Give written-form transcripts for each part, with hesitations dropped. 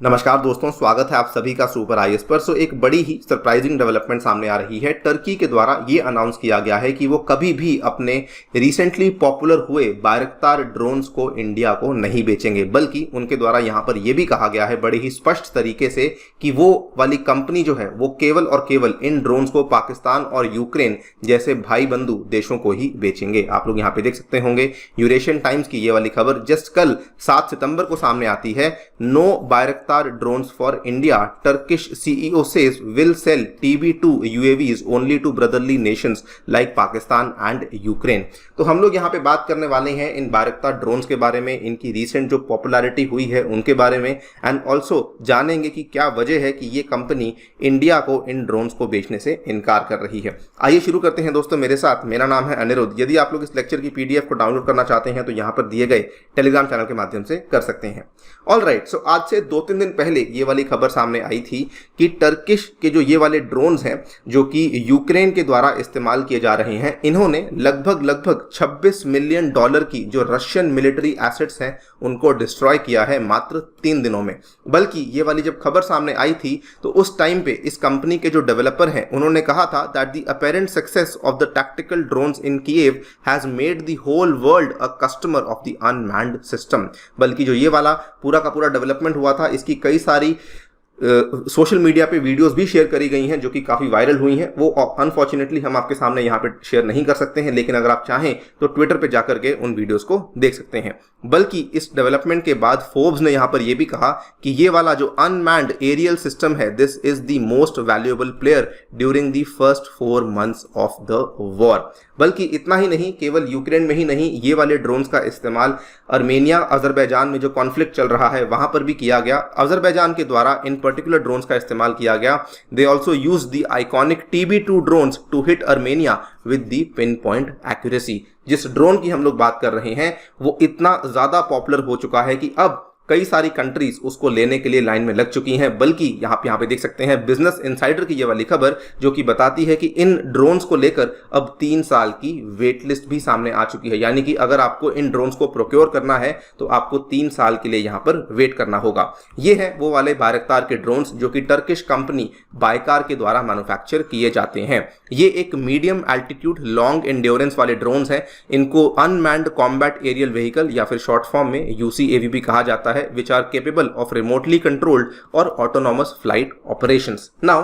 नमस्कार दोस्तों, स्वागत है आप सभी का सुपर आईएएस पर। एक बड़ी ही सरप्राइजिंग डेवलपमेंट सामने आ रही है। टर्की के द्वारा ये अनाउंस किया गया है कि वो कभी भी अपने रिसेंटली पॉपुलर हुए बायरक्तार ड्रोन्स को इंडिया को नहीं बेचेंगे, बल्कि उनके द्वारा यहाँ पर यह भी कहा गया है बड़े ही स्पष्ट तरीके से कि वो वाली कंपनी जो है वो केवल और केवल इन ड्रोन्स को पाकिस्तान और यूक्रेन जैसे भाई बंधु देशों को ही बेचेंगे। आप लोग यहाँ पे देख सकते होंगे यूरेशियन टाइम्स की ये वाली खबर जस्ट कल 7 सितंबर को सामने आती है। No Bayraktar drones for India, Turkish CEO says will sell TB2 UAVs only to brotherly nations like Pakistan and Ukraine। तो हम लोग यहाँ पे बात करने वाले हैं इन बायरक्तार ड्रोन्स के बारे में, इनकी रिसेंट जो पॉपुलैरिटी हुई है उनके बारे में, एंड ऑल्सो जानेंगे कि क्या वजह है कि ये कंपनी इंडिया को इन ड्रोन्स को बेचने से इनकार कर रही है। आइए शुरू करते हैं दोस्तों मेरे साथ। मेरा नाम है अनिरुद्ध। यदि आप लोग इस लेक्चर की पीडीएफ को डाउनलोड करना चाहते हैं तो यहाँ पर दिए गए टेलीग्राम चैनल के माध्यम से कर सकते हैं। ऑल राइट, सो आज से 2-3 दिन पहले ये वाली खबर सामने आई थी कि टर्किश के जो ये वाले ड्रोन्स हैं जो कि यूक्रेन के द्वारा इस्तेमाल किए जा रहे हैं, इन्होंने लगभग $26 मिलियन की जो रशियन मिलिट्री एसेट्स हैं उनको डिस्ट्रॉय किया है मात्र 3 दिनों में। बल्कि ये वाली जब खबर सामने आई थी तो उस टाइम पे इस कंपनी के जो डेवलपर हैं उन्होंने कहा था that the apparent success of the tactical drones in Kyiv has made the whole world a customer of the unmanned system. बल्कि जो ये वाला पूरा का पूरा डेवलपमेंट हुआ था, इसकी कई सारी सोशल मीडिया पे वीडियोस भी शेयर करी गई हैं जो कि काफ़ी वायरल हुई हैं। वो अनफॉर्चुनेटली हम आपके सामने यहाँ पे शेयर नहीं कर सकते हैं, लेकिन अगर आप चाहें तो ट्विटर पे जाकर के उन वीडियोस को देख सकते हैं। बल्कि इस डेवलपमेंट के बाद फोर्ब्स ने यहाँ पर यह भी कहा कि ये वाला जो अनमैन्ड एरियल सिस्टम है, this is the most valuable player during the first 4 months of the war. बल्कि इतना ही नहीं, केवल यूक्रेन में ही नहीं, ये वाले ड्रोन्स का इस्तेमाल अर्मेनिया अजरबैजान में जो कॉन्फ्लिक्ट चल रहा है वहां पर भी किया गया। अजरबैजान के द्वारा इन पर्टिकुलर ड्रोन्स का इस्तेमाल किया गया। They also use the iconic TB2 drones to hit Armenia with the pin point accuracy. जिस ड्रोन की हम लोग बात कर रहे हैं वो इतना ज्यादा पॉपुलर हो चुका है कि अब कई सारी कंट्रीज उसको लेने के लिए लाइन में लग चुकी हैं। बल्कि यहाँ पे देख सकते हैं बिजनेस इनसाइडर की ये वाली खबर जो कि बताती है कि इन ड्रोन्स को लेकर अब 3 साल की वेट लिस्ट भी सामने आ चुकी है। यानी कि अगर आपको इन ड्रोन्स को प्रोक्योर करना है तो आपको 3 साल के लिए यहाँ पर वेट करना होगा। ये है वो वाले बायरक्तार के ड्रोन्स जो कि टर्किश कंपनी बायकार के द्वारा मैन्युफैक्चर किए जाते हैं। ये एक मीडियम एल्टीट्यूड लॉन्ग एंड्योरेंस वाले ड्रोन्स हैं। इनको अनमैन्ड कॉम्बैट एरियल व्हीकल या फिर शॉर्ट फॉर्म में UCAV भी कहा जाता है, which are capable of remotely controlled or autonomous flight operations। Now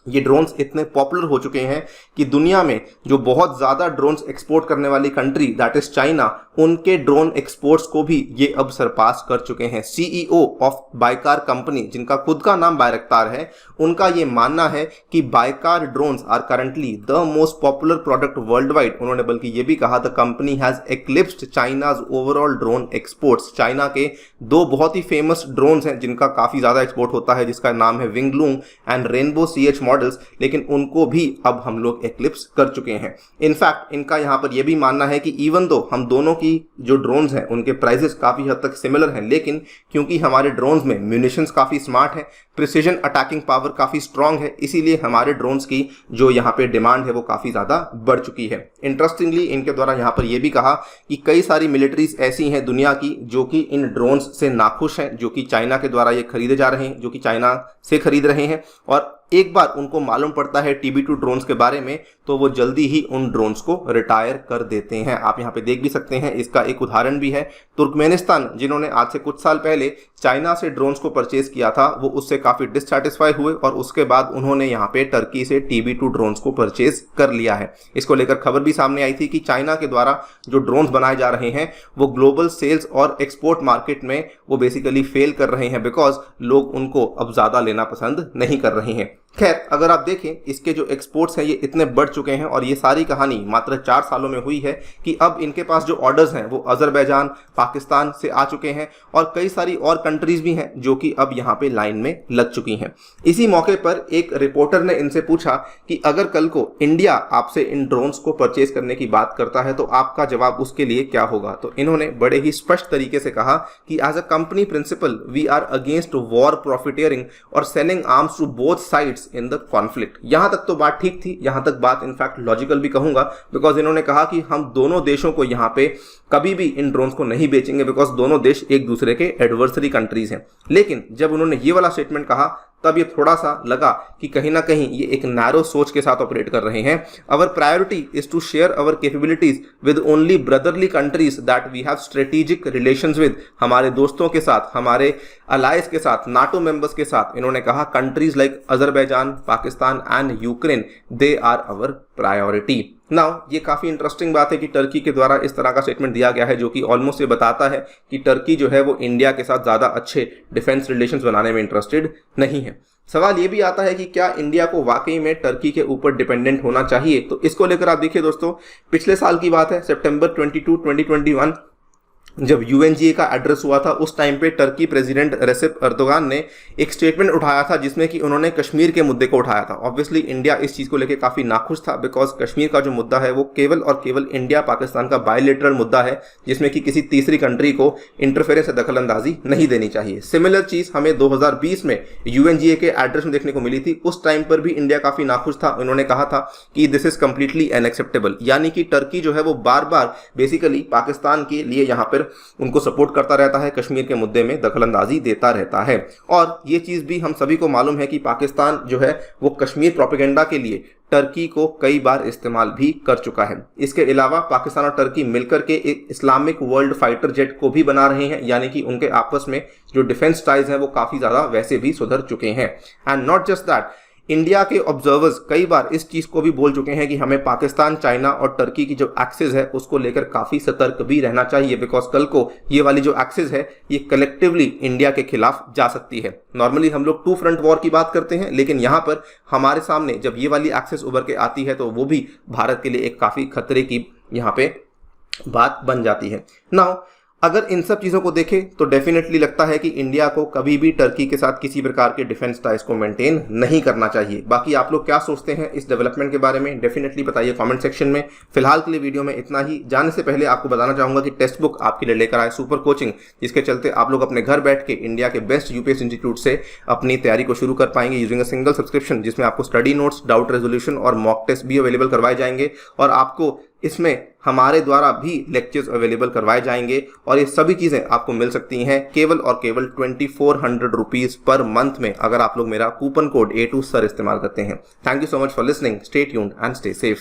ये ड्रोन्स इतने पॉपुलर हो चुके हैं कि दुनिया में जो बहुत ज़्यादा ड्रोन्स एक्सपोर्ट करने वाली कंट्री दैट इज चाइना, उनके ड्रोन एक्सपोर्ट्स को भी ये अब सरपास कर चुके हैं। CEO ऑफ बायकार कंपनी, जिनका खुद का नाम बायरक्तार है, उनका ये मानना है कि Baykar drones are currently the most popular product world wide. उन्होंने बल्कि ये भी कहा the company has eclipsed China's overall drone exports. China के 2 बहुत ही फेमस ड्रोन्स हैं जिनका काफ़ी ज़्यादा एक्सपोर्ट होता है, जिसका नाम है विंगलूंग एंड रेनबो CH मॉडल्स, लेकिन उनको भी अब हम लोग एक्लिप्स कर चुके हैं। इनफैक्ट इनका यहाँ पर यह भी मानना है कि इवन दो हम दोनों की जो ड्रोन्स हैं उनके प्राइसेस काफ़ी हद तक सिमिलर हैं, लेकिन क्योंकि हमारे ड्रोन्स में म्यूनिशंस काफ़ी स्मार्ट है, प्रिसीजन अटैकिंग पावर काफ़ी स्ट्रांग है, इसीलिए हमारे ड्रोन्स की जो यहाँ पे डिमांड है वो काफ़ी ज़्यादा बढ़ चुकी है। इंटरेस्टिंगली इनके द्वारा यहाँ पर यह भी कहा कि कई सारी मिलिट्रीज ऐसी हैं दुनिया की जो कि इन ड्रोन्स से नाखुश हैं, जो कि चाइना के द्वारा ये खरीदे जा रहे हैं, जो कि चाइना से खरीद रहे हैं, और एक बार उनको मालूम पड़ता है TB2 ड्रोन्स के बारे में तो वो जल्दी ही उन ड्रोन्स को रिटायर कर देते हैं। आप यहाँ पे देख भी सकते हैं, इसका एक उदाहरण भी है। तुर्कमेनिस्तान, जिन्होंने आज से कुछ साल पहले चाइना से ड्रोन्स को परचेज किया था, वो उससे काफ़ी डिससैटिस्फाई हुए और उसके बाद उन्होंने यहाँ पे टर्की से TB2 ड्रोन्स को परचेज कर लिया है। इसको लेकर खबर भी सामने आई थी कि चाइना के द्वारा जो ड्रोन्स बनाए जा रहे हैं वो ग्लोबल सेल्स और एक्सपोर्ट मार्केट में वो बेसिकली फेल कर रहे हैं, बिकॉज लोग उनको अब ज़्यादा लेना पसंद नहीं कर रहे हैं। खैर, अगर आप देखें इसके जो एक्सपोर्ट्स हैं ये इतने बढ़ चुके हैं और ये सारी कहानी मात्र 4 सालों में हुई है कि अब इनके पास जो ऑर्डर्स हैं वो अजरबैजान, पाकिस्तान से आ चुके हैं और कई सारी और कंट्रीज भी हैं जो कि अब यहाँ पे लाइन में लग चुकी हैं। इसी मौके पर एक रिपोर्टर ने इनसे पूछा कि अगर कल को इंडिया आपसे इन ड्रोन्स को परचेज करने की बात करता है तो आपका जवाब उसके लिए क्या होगा। तो इन्होंने बड़े ही स्पष्ट तरीके से कहा कि as a company principle we are against war profiteering और selling arms to both sides in the conflict. यहां तक तो बात ठीक थी, यहां तक बात इनफैक्ट लॉजिकल भी कहूंगा, बिकॉज इन्होंने कहा कि हम दोनों देशों को यहां पे कभी भी इन ड्रोन्स को नहीं बेचेंगे, बिकॉज दोनों देश एक दूसरे के एडवर्सरी कंट्रीज हैं। लेकिन जब उन्होंने ये वाला स्टेटमेंट कहा तब ये थोड़ा सा लगा कि कहीं ना कहीं ये एक नैरो सोच के साथ ऑपरेट कर रहे हैं। Our priority is to share our capabilities with only brotherly countries that we have strategic relations with, हमारे दोस्तों के साथ, हमारे अलायंस के साथ, नाटो मेंबर्स के साथ। इन्होंने कहा countries like Azerbaijan, Pakistan and Ukraine, they are our priority. Now ये काफी इंटरेस्टिंग बात है कि टर्की के द्वारा इस तरह का स्टेटमेंट दिया गया है जो कि ऑलमोस्ट ये बताता है कि टर्की जो है वो इंडिया के साथ ज्यादा अच्छे डिफेंस रिलेशंस बनाने में इंटरेस्टेड नहीं है। सवाल ये भी आता है कि क्या इंडिया को वाकई में टर्की के ऊपर डिपेंडेंट होना चाहिए। तो इसको लेकर आप देखिए दोस्तों, पिछले साल की बात है, सितंबर 22, 2021 जब यूएनजीए का एड्रेस हुआ था, उस टाइम पे टर्की प्रेसिडेंट रेसिप अर्दोगान ने एक स्टेटमेंट उठाया था जिसमें कि उन्होंने कश्मीर के मुद्दे को उठाया था। ऑब्वियसली इंडिया इस चीज को लेकर काफी नाखुश था, बिकॉज कश्मीर का जो मुद्दा है वो केवल और केवल इंडिया पाकिस्तान का बायलैटरल मुद्दा है जिसमें कि किसी तीसरी कंट्री को इंटरफेरेंस या दखलंदाजी नहीं देनी चाहिए। सिमिलर चीज हमें 2020 में यूएनजीए के एड्रेस में देखने को मिली थी। उस टाइम पर भी इंडिया काफी नाखुश था। उन्होंने कहा था कि दिस इज कंप्लीटली अनएक्सेप्टेबल, यानी कि टर्की जो है वो बार बार बेसिकली पाकिस्तान के लिए यहाँ पर उनको सपोर्ट करता रहता है, कश्मीर के मुद्दे में दखलंदाजी देता रहता है। और ये चीज भी हम सभी को मालूम है कि पाकिस्तान जो है वो कश्मीर प्रोपेगेंडा के लिए टर्की को कई बार इस्तेमाल भी कर चुका है। इसके अलावा पाकिस्तान और टर्की मिलकर के एक इस्लामिक वर्ल्ड फाइटर जेट को भी बना रहे हैं, यानी कि उनके आपस में जो डिफेंस टाइज हैं वो काफी ज्यादा वैसे भी सुधर चुके हैं। And not just that, India के ऑब्जर्वर्स कई बार इस चीज को भी बोल चुके हैं कि हमें पाकिस्तान, चाइना और टर्की की जो एक्सिस है उसको लेकर काफी सतर्क भी रहना चाहिए, बिकॉज कल को ये वाली जो एक्सिस है ये कलेक्टिवली इंडिया के खिलाफ जा सकती है। नॉर्मली हम लोग टू फ्रंट वॉर की बात करते हैं, लेकिन यहां पर हमारे सामने जब ये वाली एक्सिस उभर के आती है तो वो भी भारत के लिए एक काफी खतरे की यहाँ पे बात बन जाती है। नाउ अगर इन सब चीज़ों को देखें तो डेफिनेटली लगता है कि इंडिया को कभी भी टर्की के साथ किसी प्रकार के डिफेंस टाइज को मेंटेन नहीं करना चाहिए। बाकी आप लोग क्या सोचते हैं इस डेवलपमेंट के बारे में, डेफिनेटली बताइए कमेंट सेक्शन में। फिलहाल के लिए वीडियो में इतना ही। जाने से पहले आपको बताना चाहूंगा कि टेक्स्ट बुक आपके लिए लेकर आए सुपर कोचिंग, जिसके चलते आप लोग अपने घर बैठ के इंडिया के बेस्ट यूपीएससी इंस्टीट्यूट से अपनी तैयारी को शुरू कर पाएंगे यूजिंग अ सिंगल सब्सक्रिप्शन, जिसमें आपको स्टडी नोट्स, डाउट रेजोल्यूशन और मॉक टेस्ट भी अवेलेबल करवाए जाएंगे और आपको इसमें हमारे द्वारा भी लेक्चर्स अवेलेबल करवाए जाएंगे। और ये सभी चीज़ें आपको मिल सकती हैं केवल और केवल 2400 रुपीज़ पर मंथ में, अगर आप लोग मेरा कूपन कोड A2 सर इस्तेमाल करते हैं। Thank you so much for listening, stay tuned and stay safe.